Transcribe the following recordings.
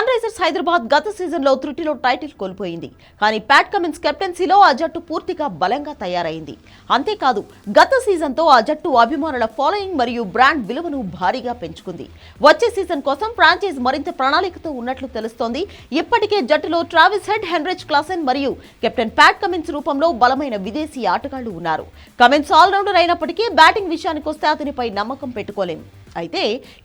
Sun Risers Hyderabad గత సీజన్లో త్రుటిలో టైటిల్ కోల్పోయింది. కానీ ప్యాట్ కమిన్స్ కెప్టెన్సీలో ఆ జట్టు పూర్తిగా బలంగా తయారైంది. అంతేకాదు గత సీజన్తో ఆ జట్టు అభిమానుల ఫాలోయింగ్ మరియు బ్రాండ్ విలువను భారీగా పెంచుకుంది. వచ్చే సీజన్ కోసం ఫ్రాంచైజ్ మరింత ప్రణాళికతో ఉన్నట్లు తెలుస్తోంది. ఇప్పటికే జట్టులో ట్రావిస్ హెడ్, హెన్రిచ్ క్లాసెన్ మరియు కెప్టెన్ ప్యాట్ కమిన్స్ రూపంలో బలమైన విదేశీ ఆటగాళ్లు ఉన్నారు. కమిన్స్ ఆల్రౌండర్ అయినప్పటికీ బ్యాటింగ్ విషయానికి వస్తే అతనిపై నమ్మకం పెట్టుకోలేం. అయితే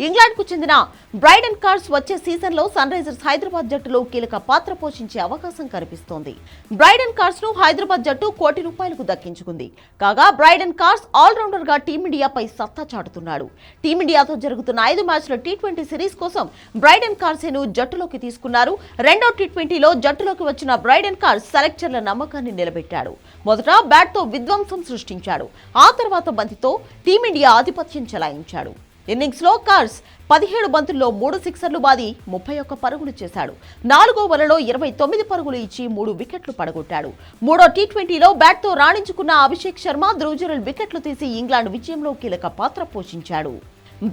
ఇంగ్లాండ్కు చెందిన బ్రైడెన్ కార్స్ వచ్చే సీజన్లో సన్ రైజర్స్ హైదరాబాద్ జట్టులో కీలక పాత్ర పోషించే అవకాశం కనిపిస్తోంది. బ్రైడెన్ కార్స్ ను హైదరాబాద్ జట్టు ₹1 కోటి దక్కించుకుంది. కాగా బ్రైడెన్ కార్స్ ఆల్రౌండర్ గా టీమిండియాపై సత్తా చాటుతున్నాడు. టీమిండియాతో జరుగుతున్న 5 మ్యాచ్ల టీ20 సిరీస్ కోసం బ్రైడెన్ కార్సేను జట్టులోకి తీసుకున్నారు. రెండో టీ20లో జట్టులోకి వచ్చిన బ్రైడెన్ కార్స్ సెలెక్టర్ల నమ్మకాన్ని నిలబెట్టాడు. మొదట బ్యాట్తో విధ్వంసం సృష్టించాడు. ఆ తర్వాత బంతితో టీమిండియా ఆధిపత్యం చెలాయించాడు. ఇన్నింగ్స్ లో కార్స్ 17 బంతుల్లో 3 సిక్సర్లు బాది 31 పరుగులు చేశాడు. 4వ ఓవర్లో 29 పరుగులు ఇచ్చి 3 వికెట్లు పడగొట్టాడు. మూడో టీ20లో బ్యాట్తో రాణించుకున్న అభిషేక్ శర్మ, ధ్రువ్ వికెట్లు తీసి ఇంగ్లాండ్ విజయంలో కీలక పాత్ర పోషించాడు.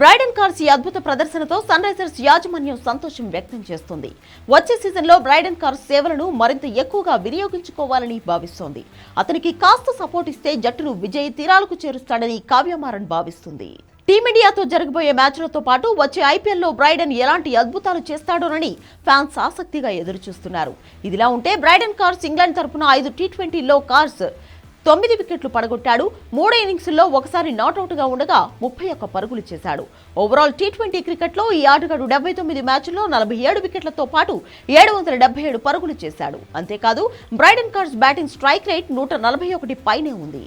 బ్రైడెన్ కార్స్ ఈ అద్భుత ప్రదర్శనతో సన్ రైజర్స్ యాజమాన్యం సంతోషం వ్యక్తం చేస్తోంది. వచ్చే సీజన్లో బ్రైడెన్ కార్స్ సేవలను మరింత ఎక్కువగా వినియోగించుకోవాలని భావిస్తోంది. అతనికి కాస్త సపోర్ట్ ఇస్తే జట్టును విజయ తీరాలకు చేరుస్తాడని కావ్యమారన్ భావిస్తుంది. టీమిండియాతో జరగబోయే మ్యాచ్లతో పాటు వచ్చే ఐపీఎల్లో బ్రైడెన్ ఎలాంటి అద్భుతాలు చేస్తాడోనని ఫ్యాన్స్ ఆసక్తిగా ఎదురుచూస్తున్నారు. ఇదిలా ఉంటే బ్రైడెన్ కార్స్ ఇంగ్లాండ్ తరపున 5 టీ20లో కార్స్ 9 వికెట్లు పడగొట్టాడు. 3 ఇన్నింగ్స్లో ఒకసారి నాట్అవుట్ గా ఉండగా 31 పరుగులు చేశాడు. ఓవరాల్ టీ20 క్రికెట్లో ఈ ఆటగాడు 79 మ్యాచ్ల్లో 47 వికెట్లతో పాటు 777 పరుగులు చేశాడు. అంతేకాదు Brydon cars batting strike rate 141 పైనే ఉంది.